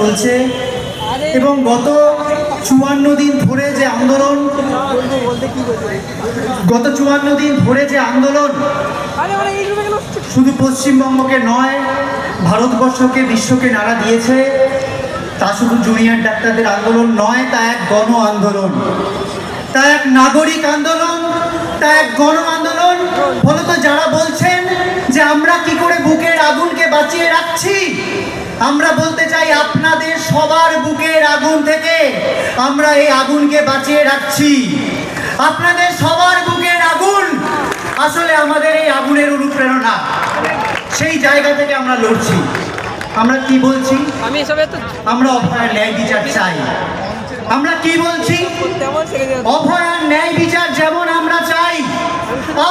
চলছে এবং গত 54 দিন ধরে যে আন্দোলন শুধু পশ্চিমবঙ্গকে নয় ভারতবর্ষকে বিশ্বকে নাড়া দিয়েছে। তা শুধু জুনিয়র ডাক্তারদের আন্দোলন নয়, তা এক গণ আন্দোলন, তা এক নাগরিক আন্দোলন, তা এক গণ আন্দোলন। ফলত যারা বলছেন যে আমরা কি করে বুকের আগুনকে বাঁচিয়ে রাখছি, আমরা বলতে চাই আপনাদের সবার বুকের আগুন থেকে আমরা এই আগুনকে বাঁচিয়ে রাখছি। আপনাদের সবার বুকের আগুন আসলে আমাদের এই আগুনের অনুপ্রেরণা। সেই জায়গা থেকে আমরা লড়ছি। আমরা কি বলছি? আমরা অভয়ার ন্যায় বিচার চাই। আমরা কি বলছি? অভয়ার ন্যায় বিচার যেমন আমরা চাই,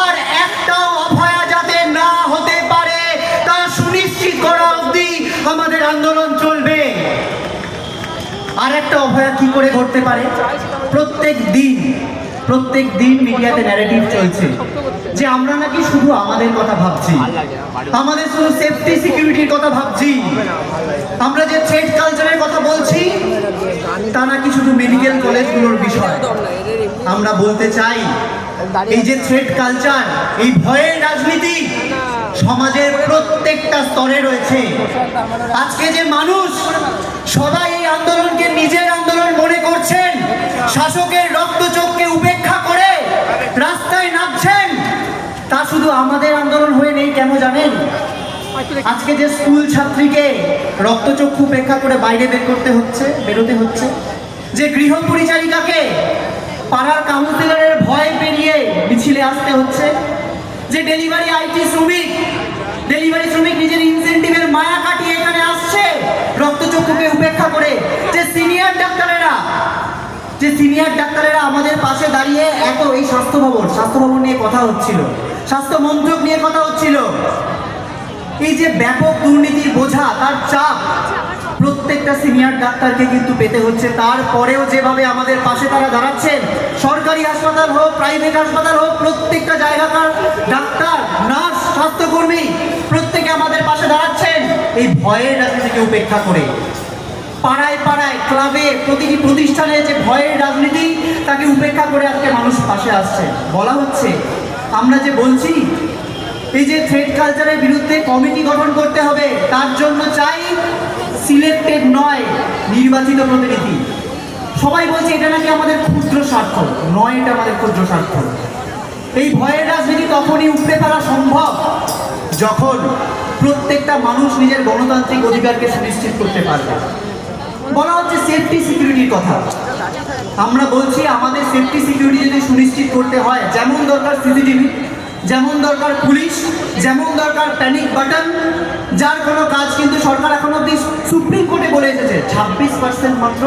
আর একটাও অভয়া যাতে না হতে পারে তা সুনিশ্চিত করা অবধি আমাদের আন্দোলন চলবে। আর একটা অভয়া কি করে ঘটতে পারে? প্রত্যেক দিন মিডিয়াতে ন্যারেটিভ চলছে যে আমরা নাকি শুধু আমাদের কথা ভাবছি, আমাদের শুধু সেফটি সিকিউরিটির কথা ভাবছি, আমরা যে থ্রেড কালচারের কথা বলছি তা নাকি শুধু মেডিকেল কলেজগুলোর বিষয়। আমরা বলতে চাই এই যে থ্রেড কালচার, এই ভয়ের রাজনীতি সমাজের প্রত্যেকটা স্তরে রয়েছে। আজকে যে মানুষ সবাই এই আন্দোলনকে নিজের আন্দোলন মনে করছেন, শাসকের রক্তচক্ষে উপেক্ষা করে রাস্তায় নামছেন, তা শুধু আমাদের আন্দোলন হয়ে নেই। কেন জানেন? আজকে যে স্কুল ছাত্রীকে রক্তচক্ষু উপেক্ষা করে বাইরে বেরোতে হচ্ছে, যে গৃহ পরিচারিকাকে পাড়ার কাউন্সিলরের ভয় পেরিয়ে মিছিলে আসতে হচ্ছে, যে ডেলিভারি শ্রমিক নিজের ইনসেন্টিভের মায়া কাটিয়ে এখানে আসছে রক্তচক্ষুকে উপেক্ষা করে, যে সিনিয়র ডাক্তারেরা আমাদের পাশে দাঁড়িয়ে এই স্বাস্থ্য ভবন নিয়ে কথা হচ্ছিল, স্বাস্থ্য মন্ত্রক নিয়ে কথা হচ্ছিল। এই যে ব্যাপক দুর্নীতির বোঝা, তার চাপ প্রত্যেকটা সিনিয়র ডাক্তারকে কিন্তু পেতে হচ্ছে। তারপরেও যেভাবে আমাদের পাশে তারা দাঁড়াচ্ছেন, সরকারি হাসপাতাল হোক, প্রাইভেট হাসপাতাল হোক, প্রত্যেকটা জায়গাকার ডাক্তার, নার্স, স্বাস্থ্যকর্মী প্রত্যেকে আমাদের পাশে দাঁড়াচ্ছেন এই ভয়ের রাজনীতিকে উপেক্ষা করে। পাড়ায় ক্লাবে, প্রতিটি প্রতিষ্ঠানে যে ভয়ের রাজনীতি তাকে উপেক্ষা করে আজকে মানুষ পাশে আসছে। বলা হচ্ছে, আমরা যে বলছি এই যে থ্রেড কালচারের বিরুদ্ধে কমিটি গঠন করতে হবে, তার জন্য চাই সিলেক্টেড নয়, নির্বাচিত প্রতিনিধি। সবাই বলছে এটা নাকি আমাদের ক্ষুদ্র স্বার্থ। নয়, এটা আমাদের ক্ষুদ্র স্বার্থ। এই ভয়ের রাজনীতি তখনই উপড়ে ফেলা সম্ভব যখন প্রত্যেকটা মানুষ নিজের গণতান্ত্রিক অধিকারকে সুনিশ্চিত করতে পারবে। বলা হচ্ছে সেফটি সিকিউরিটির কথা। আমরা বলছি আমাদের সেফটি সিকিউরিটি যদি সুনিশ্চিত করতে হয়, যেমন দরকার সিসিটিভি, যেমন দরকার পুলিশ, যেমন দরকার প্যানিক বাটন, যার কোনো কাজ কিন্তু সরকার এখনো অব্দি সুপ্রিম কোর্টে বলে এসেছে 26% মাত্র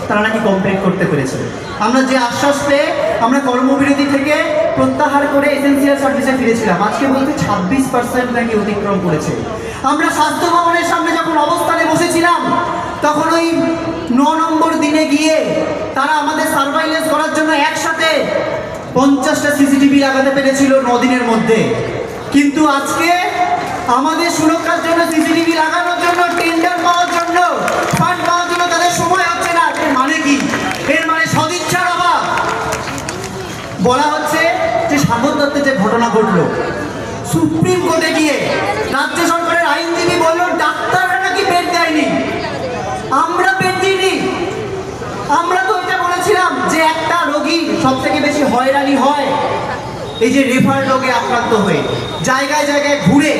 তারা নাকি কমপ্লিট করতে পেরেছে। আমরা যে আশ্বাস পেয়ে আমরা কর্মবিরতি থেকে প্রত্যাহার করে এসেন্সিয়াল সার্ভিসে ফিরেছিলাম, আজকে বলতে 26% নাকি অতিক্রম করেছে। আমরা স্বাস্থ্য ভবনের সামনে যখন অবস্থানে বসেছিলাম, তখন ওই 9 নম্বর দিনে গিয়ে তারা আমাদের সার্ভাইলেন্স করার জন্য একসাথে 50টা সিসিটিভি লাগাতে পেরেছিল 9 দিনের মধ্যে। কিন্তু আজকে আমাদের সুরক্ষার জন্য সিসিটিভি লাগানোর জন্য, টেন্ডার পাওয়ার জন্য, ফান্ড পাওয়ার জন্য তাদের সময় হচ্ছে না। এর মানে কি? এর মানে সদিচ্ছার অভাব। বলা হচ্ছে যে সাগর দত্তে যে ঘটনা ঘটলো, সুপ্রিম কোর্টে গিয়ে রাজ্য সরকারের আইনজীবী বলল ডাক্তাররা নাকি বেড দেয়নি। আমরা বেড দিইনি। আমরা তো এটা বলেছিলাম যে একটা রোগী সব থেকে বেশি হয়রানি হয় এই যে রেফার রোগে আক্রান্ত হয়ে জায়গায় ঘুরে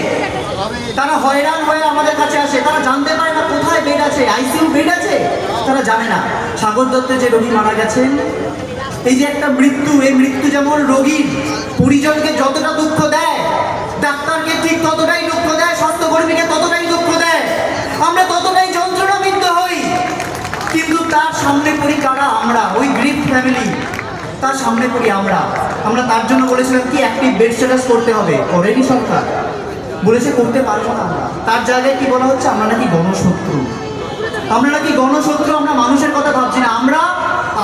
তারা হয়রান হয়ে আমাদের কাছে আসে। তারা জানতে পারে না কোথায় বেড আছে, আইসিইউ বেড আছে, তারা জানে না। সাগর দত্তে যে রোগী মারা গেছেন, এই যে একটা মৃত্যু, এই মৃত্যু যেমন রোগীর পরিজনকে যতটা দুঃখ দেয়, ডাক্তারকে ঠিক ততটাই দুঃখ দেয়, স্বাস্থ্যকর্মীকে ততটাই দুঃখ দেয়, আমরা ততটাই যন্ত্রণাবিদ্ধ হই। কিন্তু তার সামনে পড়ি কারা? আমরা, ওই গ্রিপ ফ্যামিলি, তার সামনে পড়ি আমরা। তার জন্য বলেছিলাম কি অ্যাক্টিভ বেড স্ট্যাটাস করতে হবে, করেনি সরকার, বলেছে করতে পারবো না আমরা। তার জায়গায় কি বলা হচ্ছে? আমরা নাকি গণশত্রু, আমরা মানুষের কথা ভাবছি না। আমরা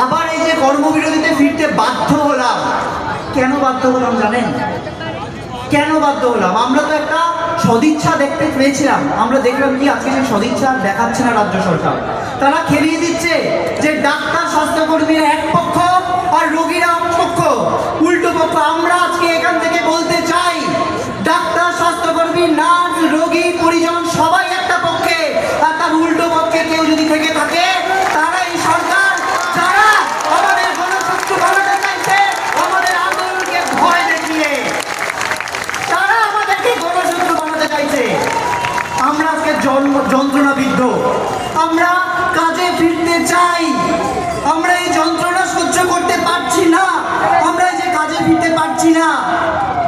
আবার এই যে কর্মবিরতিতে ফিরতে বাধ্য হলাম। কেন বাধ্য হলাম জানেন? কেন বাধ্য হলাম? আমরা তো একটা সদিচ্ছা দেখতে পেয়েছিলাম, আমরা দেখলাম কি আজকে সেই সদিচ্ছা দেখাচ্ছে না রাজ্য সরকার। তারা খেলিয়ে দিচ্ছে যে ডাক্তার স্বাস্থ্যকর্মীরা এক পক্ষ আর রোগীরা এক পক্ষ, উল্টো পক্ষ। আমরা আজকে এখান থেকে বলতে চাই, ডাক্তার স্বাস্থ্যকর্মী, নার্স, রোগী, পরিজন সবাই একটা পক্ষে, আর তার উল্টো পক্ষে কেউ যদি থেকে থাকে তারাই সরকার, যারা আমাদের গণশত্রু বানাতে চাইছে, আমাদের আন্দোলনকে ভয় দেখিয়ে তারা আমাদেরকে গণশত্রু বানাতে চাইছে। আমরা আজকে যন্ত্রণাবিদ্ধ, আমরা কাজে ফিরতে চাই, আমরা এই যন্ত্রণা সহ্য করতে পারছি না, আমরা এই যে কাজে ফিরতে পারছি না।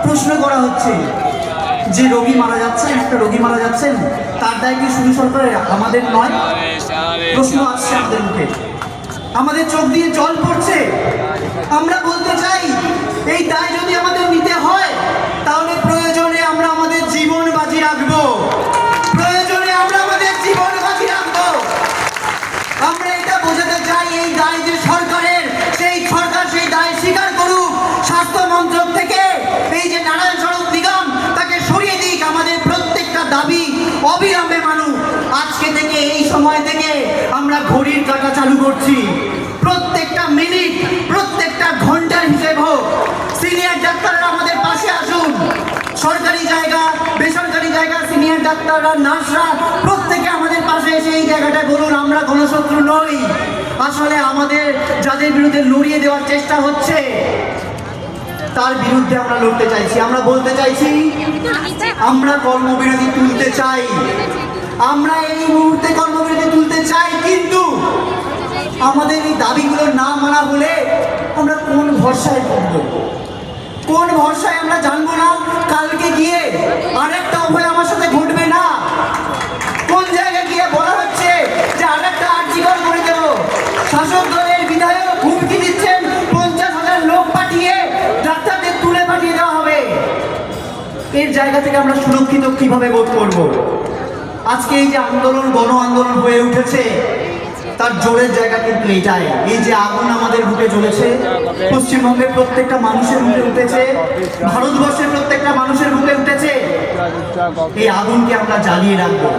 প্রশ্ন করা হচ্ছে যে রোগী মারা যাচ্ছেন, একটা রোগী মারা যাচ্ছেন, তার দায় কি শুধু সরকারের, আমাদের নয়? প্রশ্ন আসছে আমাদের মুখে, আমাদের চোখ দিয়ে জল পড়ছে। আমরা বলতে চাই, এই দায় যদি আমাদের নিতে হয় তাহলে প্রয়োজনে আমরা আমাদের জীবন বাজি রাখবো, প্রয়োজনে আমরা আমাদের জীবন বাজি রাখবো। আমরা এটা বোঝাতে চাই, এই দায় যে সরকারের, সেই সরকার সেই দায় স্বীকার করুক, স্বাস্থ্য মন্ত্রক থেকে এই যে নারায়ণ স্বরূপ নিগম তাকে সরিয়ে দিক, আমাদের প্রত্যেকটা দাবি অবিলম্বে মানুক। আজকে থেকে, এই সময় থেকে আমরা ঘড়ির কাঁটা চালু করছি, প্রত্যেকটা মিনিট, প্রত্যেকটা ঘন্টার হিসেব হোক। সিনিয়র ডাক্তাররা আমাদের পাশে আসুন, সরকারি জায়গা, বেসরকারি জায়গা, সিনিয়র ডাক্তাররা, নার্সরা প্রত্যেকে আমাদের পাশে এসে এই জায়গাটা বলুন, আমরা গণশত্রু নই। আসলে আমাদের যাদের বিরুদ্ধে লড়িয়ে দেওয়ার চেষ্টা হচ্ছে তার বিরুদ্ধে আমরা লড়তে চাইছি, আমরা বলতে চাইছি, আমরা কর্মবিরতি তুলতে চাই, আমরা এই মুহূর্তে কর্মবিরতি তুলতে চাই, কিন্তু আমাদের এই দাবিগুলো না মানা হলে আমরা কোন ভরসায় করবো, কোন ভরসায় আমরা জানবো না কালকে গিয়ে আরেকটা অভয় আমার সাথে ঘটবে না? কোন জায়গায় গিয়ে বলা হচ্ছে যে আরেকটা আর্জিকর করে দেবো, শাসক দলের বিধায়ক হুমকি দিচ্ছেন 50,000 লোক পাঠিয়ে ডাক্তারদের তুলে পাঠিয়ে দেওয়া হবে। এর জায়গা থেকে আমরা সুরক্ষিত কিভাবে বোধ করব? আজকে এই যে আন্দোলন, গণ আন্দোলন হয়ে উঠেছে, তার জোরের জায়গা কিন্তু এটাই। এই যে আগুন আমাদের বুকে জ্বলেছে, পশ্চিমবঙ্গের প্রত্যেকটা মানুষের বুকে উঠেছে, ভারতবর্ষের প্রত্যেকটা মানুষের বুকে উঠেছে, এই আগুনকে আমরা জ্বালিয়ে রাখবো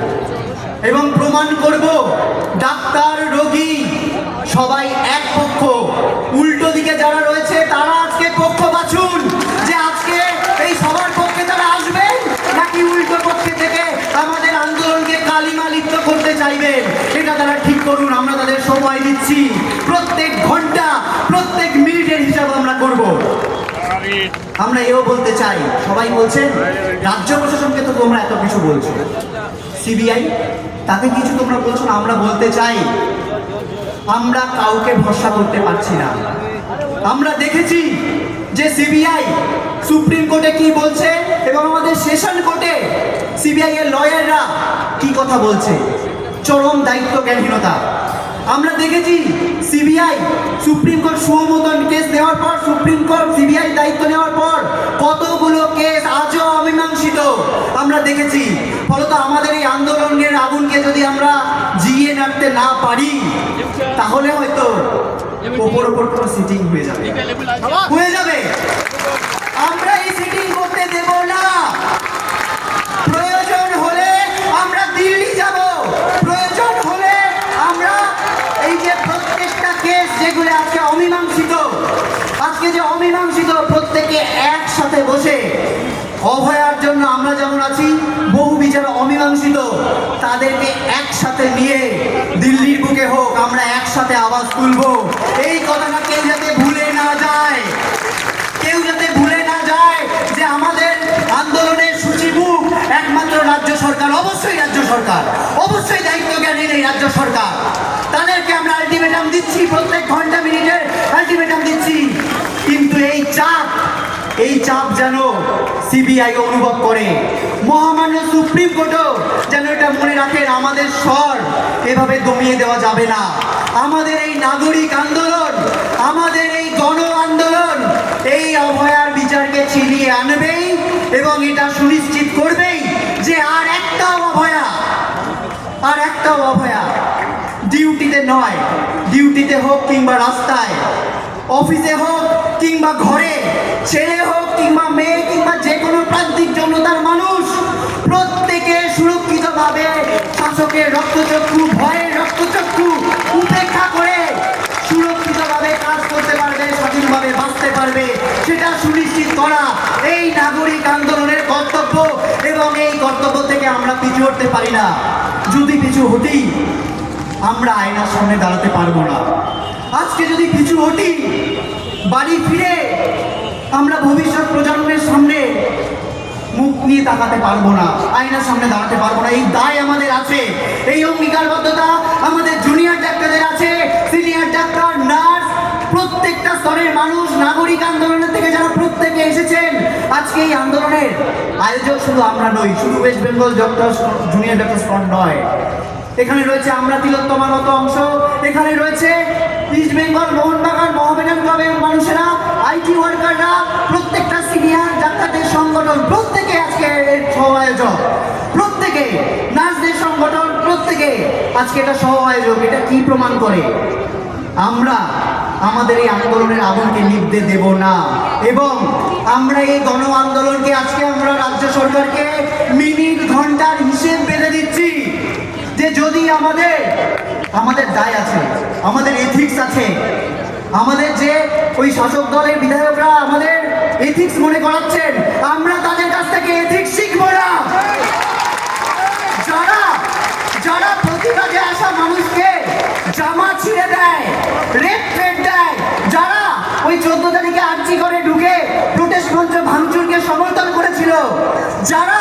এবং প্রমাণ করব ডাক্তার, রোগী সবাই এক পক্ষ, উল্টো দিকে যারা রয়েছে তারা আজকে পক্ষ বাছুন, যে আজকে এই সবার পক্ষে তারা আসবেন নাকি উল্টো পক্ষে থেকে আমাদের আন্দোলনকে কালিমা লিপ্ত করতে চাইবেন, এটা তারা ঠিক করুন। আমরা তাদের সময় দিচ্ছি, প্রত্যেক ঘন্টা, প্রত্যেক মিনিটের হিসাব আমরা করব। আমরা এও বলতে চাই, সবাই বলছেন রাজ্য প্রশাসনকে তো তোমরা এত কিছু বলছো, সিবিআই তাকে কিছু তোমরা বলছো না। আমরা বলতে চাই, আমরা কাউকে ভরসা করতে পারছি না। আমরা দেখেছি যে সিবিআই সুপ্রিম কোর্টে কি বলছে এবং আমাদের সেশন কোর্টে সিবিআই এর লয়াররা কি কথা বলছে, চরম দায়িত্ব জ্ঞানহীনতা। আমরা দেখেছি সিবিআই সুপ্রিম কোর্ট সুমোটন কেস নেওয়ার পর, সুপ্রিম কোর্ট সিবিআই দায়িত্ব নেওয়ার পর কতগুলো কেস আজও অমীমাংসিত আমরা দেখেছি। ফলত আমাদের এই আন্দোলনের আগুনকে যদি আমরা জিইয়ে রাখতে না পারি তাহলে হয়তো ওপর ওপর কোনো সিটিং হয়ে যাবে, হয়ে যাবে। আমরা এই সিটিং করতে দেব না। প্রয়োজন হলে আমরা দিল্লি যাব, প্রয়োজন হলে আমরা এই যে প্রত্যেকটা কেস যেগুলো আজকে অমীমাংসিত, আজকে যে অমীমাংসিত, প্রত্যেকে একসাথে বসে অভয়ার জন্য আমরা যেমন আছি, বহু বিচার অমীমাংসিত, তাদেরকে একসাথে নিয়ে দিল্লির বুকে হোক আমরা একসাথে আওয়াজ তুলব। এই কথাটা কেউ যাতে ভুলে না যায়, কেউ যাতে ভুলে না যায় যে আমাদের আন্দোলনের সূচিবুক একমাত্র রাজ্য সরকার, অবশ্যই রাজ্য সরকার, অবশ্যই দায়িত্ব জ্ঞানী এই রাজ্য সরকার। তাদেরকে আমরা আলটিমেটাম দিচ্ছি, প্রত্যেক ঘন্টা মিনিটের আলটিমেটাম দিচ্ছি, কিন্তু এই চাপ যেন সিবিআই অনুভব করে, মহামান্য সুপ্রিম কোর্টও যেন এটা মনে রাখেন, আমাদের স্বর এভাবে দমিয়ে দেওয়া যাবে না। আমাদের এই নাগরিক আন্দোলন, আমাদের এই গণ আন্দোলন এই অভয়ার বিচারকে ছিনিয়ে আনবেই এবং এটা সুনিশ্চিত করবেই যে আর একটাও অভয়া ডিউটিতে নয়, ডিউটিতে হোক কিংবা রাস্তায়, অফিসে হোক কিংবা ঘরে, ছেলে হোক কিংবা মেয়ে কিংবা যে কোনো প্রান্তিক জনতার মানুষ প্রত্যেকে সুরক্ষিতভাবে শাসকের রক্তচক্ষু, ভয়ের রক্তচক্ষু উপেক্ষা করে সুরক্ষিতভাবে কাজ করতে পারবে, স্বাধীনভাবে বাঁচতে পারবে, সেটা সুনিশ্চিত করা এই নাগরিক আন্দোলনের কর্তব্য। এবং এই কর্তব্য থেকে আমরা পিছু হটতে পারি না। যদি পিছু হটি, আমরা আয়নার সামনে দাঁড়াতে পারবো না। আজকে যদি পিছু হটি, বাড়ি ফিরে আমরা ভবিষ্যৎ প্রজন্মের সামনে মুখ নিয়ে তাকাতে পারবো না, আয়নার সামনে দাঁড়াতে পারবো না। এই দায় আমাদের আছে, এই অঙ্গীকারবদ্ধতা আমাদের জুনিয়র ডাক্তারদের আছে, সিনিয়র ডাক্তার, নার্স, প্রত্যেকটা স্তরের মানুষ, নাগরিক আন্দোলনের থেকে যারা প্রত্যেকে এসেছেন। আজকে এই আন্দোলনের আয়োজক শুধু আমরা নই, শুধু West Bengal junior doctor front নয়, এখানে রয়েছে আমরা তিলোত্তমার মতো অংশ, এখানে রয়েছে ইস্ট বেঙ্গল মোহনবাগান মহামেডান ক্লাবের মানুষেরা, আইটি ওয়ার্কাররা, প্রত্যেকটা সিনিয়র ডাক্তারদের সংগঠন, প্রত্যেকে আজকে এর সহ আয়োজক, প্রত্যেকে নার্সদের সংগঠন, প্রত্যেকে আজকে এটা সহ আয়োজক। এটা কি প্রমাণ করে? আমরা আমাদের এই আন্দোলনের আগুনকে নিভতে দেব না। এবং আমরা এই গণ আন্দোলনকে আজকে আমরা রাজ্য সরকারকে মিনিট ঘন্টার হিসেব বেঁধে দিচ্ছি যে যদি আমাদের দায় আছে, আমাদের এথিক্স আছে, আমাদের যে ওই শাসক দলের বিধায়করা আমাদের এথিক্স মনে করাচ্ছেন, আমরা তাদের কাছ থেকে এথিক্স শিখবো না। যারা প্রতিবাদে আসা মানুষকে জামা ছিঁড়ে দেয়, রেপ থ্রেট দেয়, যারা ওই 14 তারিখে আর্জি করে ঢুকে প্রোটেস্ট মঞ্চ ভাঙচুরকে সমর্থন করেছিল, যারা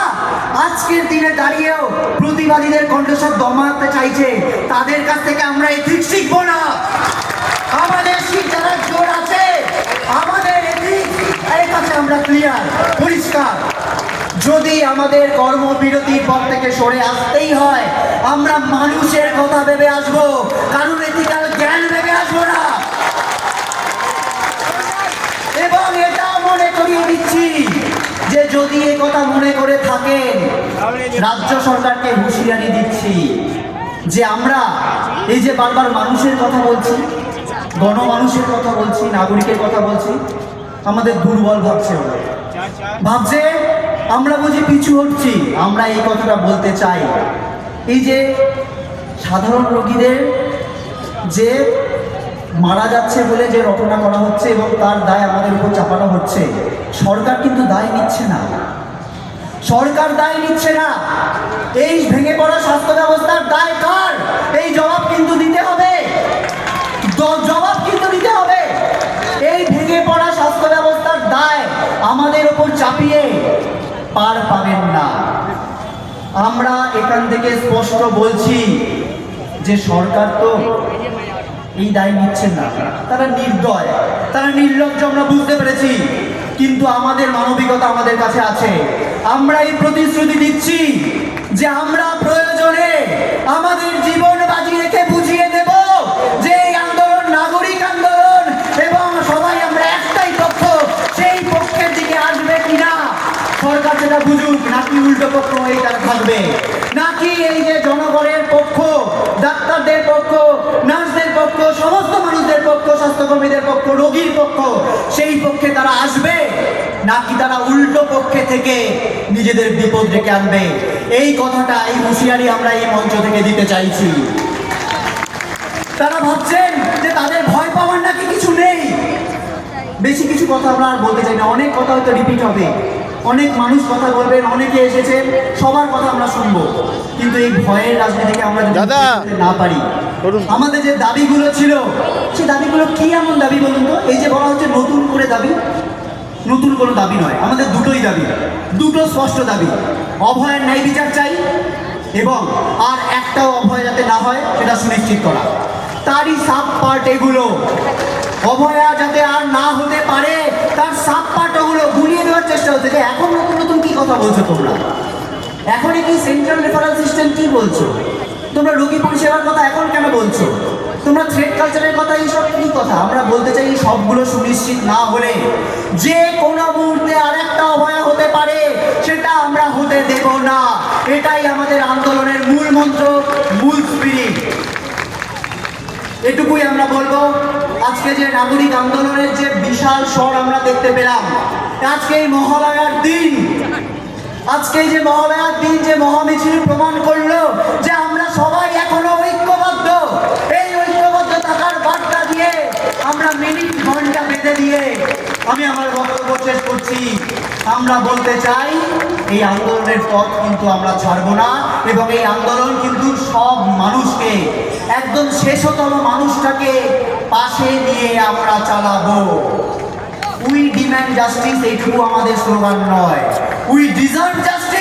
আজকের দিনে দাঁড়িয়েও প্রতিবাদীদের কণ্ঠস্বর দমাতে চাইছে, তাদের কাছ থেকে আমরা এথিক্স শিখবো না। আমাদের শিক্ষার জোর আছে, আমাদের এথিক্স এর কাছে আমরা ক্লিয়ার, পরিষ্কার। যদি আমাদের কর্মবিরতির পর থেকে সরে আসতেই হয়, আমরা মানুষের কথা ভেবে আসবো, কারণ এথিক্যাল জ্ঞান ভেবে আসবো না। এবং এটা মনে করিয়ে দিচ্ছি যে যদি এ কথা মনে করে থাকেন, রাজ্য সরকারকে হুঁশিয়ারি দিচ্ছি যে আমরা এই যে বারবার মানুষের কথা বলছি, গণমানুষের কথা বলছি, নাগরিকের কথা বলছি, আমাদের দুর্বল ভাবছে আমরা বুঝি পিছু হটছি। আমরা এই কথাটা বলতে চাই, এই যে সাধারণ রোগীদের যে মারা যাচ্ছে বলে যে রটনা করা হচ্ছে এবং তার দায় আমাদের উপর চাপানো হচ্ছে, সরকার কিন্তু দায় নিচ্ছে না। সরকার দায় নিচ্ছে না। এই ভেঙে পড়া স্বাস্থ্য ব্যবস্থার দায় কার? এই জবাব কিন্তু দিতে হবে, জবাব কিন্তু দিতে হবে। এই ভেঙে পড়া স্বাস্থ্য ব্যবস্থার দায় আমাদের উপর চাপিয়ে পার পাবেন না। আমরা এখান থেকে স্পষ্ট বলছি যে সরকার তো এই দায় নিচ্ছেন না, তারা নির্দয়, তারা নির্লজ্জ, আমরা বুঝতে পেরেছি। কিন্তু আমাদের মানবিকতা আমাদের কাছে আছে। আমরা এই প্রতিশ্রুতি দিচ্ছি যে আমরা প্রয়োজনে আমাদের জীবন বাজি রেখে বুঝিয়ে দেব যে এই আন্দোলন নাগরিক আন্দোলন এবং সবাই আমরা একটাই পক্ষ। সেই পক্ষের দিকে আসবে কিনা সরকার সেটা বুঝুক, নাকি উল্টো পক্ষ হয়ে তারা থাকবে, নাকি এই যে জনগণের পক্ষ, ডাক্তারদের পক্ষ, নার্সদের পক্ষ, সমস্ত মানুষদের পক্ষ, স্বাস্থ্যকর্মীদের পক্ষ, রোগীর পক্ষ, সেই পক্ষে তারা আসবে, নাকি তারা উল্টো পক্ষে থেকে নিজেদের বিপদ ডেকে আনবে। এই কথাটা, এই হুঁশিয়ারি আমরা এই মঞ্চ থেকে দিতে চাইছি। তারা ভাবছেন যে তাদের ভয় পাওয়ার নাকি কিছু নেই। বেশি কিছু কথা আমরা আর বলতে চাই না, অনেক কথা হয়তো রিপিট হবে, অনেক মানুষ কথা বলবেন, অনেকে এসেছেন, সবার কথা আমরা শুনবো। কিন্তু এই ভয়ের রাজনীতিকে আমরা যদি না পারি, আমাদের যে দাবিগুলো ছিল সেই দাবিগুলো কি এমন দাবি বলুন তো? এই যে বলা হচ্ছে নতুন করে দাবি, নতুন কোনো দাবি নয়, আমাদের দুটোই দাবি, দুটো স্পষ্ট দাবি। অভয়ের ন্যায় বিচার চাই এবং আর একটাও অভয় যাতে না হয় সেটা সুনিশ্চিত করা। তারই সাব পার্ট এগুলো। অভয়া যাতে আর না হতে পারে তার সাব পার্ট ওগুলো গুলিয়ে দেওয়ার চেষ্টা হচ্ছে। যে এখন নতুন নতুন কি কথা বলছো তোমরা? এখন কি সেন্ট্রাল রেফারেল সিস্টেম কি বলছো? তোমরা রোগী পরিষেবার কথা এখন কেন বলছো? তোমরা থ্রেড কালচারের কথা, এইসব কি কথা? আমরা বলতে চাই এই সবগুলো সুনিশ্চিত না হলে যে কোনো মুহূর্তে আরেকটা অভয়া হতে পারে, সেটা আমরা হতে দেব না। এটাই আমাদের আন্দোলনের মূল মন্ত্র, মূল স্পিরিট। এটুকুই আমরা বলবো। আজকে যে নাগরিক আন্দোলনের যে বিশাল স্বর আমরা দেখতে পেলাম, আজকে এই মহালয়ার দিন আজকে যে মহালয়ার দিন, যে মহামিছিল প্রমাণ করলো যে আমরা সবাই এখনো ঐক্যবদ্ধ। এই ঐক্যবদ্ধ থাকার বার্তা দিয়ে আমরা মিনিট ঘন্টা বেঁধে দিয়ে আমি আমার বক্তব্য শেষ করছি। আমরা বলতে চাই এই আন্দোলনের পথ কিন্তু আমরা ছাড়বো না, এবং এই আন্দোলন কিন্তু সব মানুষকে, একদম শেষতম মানুষটাকে পাশে নিয়ে আমরা চালাবো। উই ডিম্যান্ড জাস্টিস, এইটুকু আমাদের স্লোগান নয়, উই ডিজার্ভ জাস্টিস।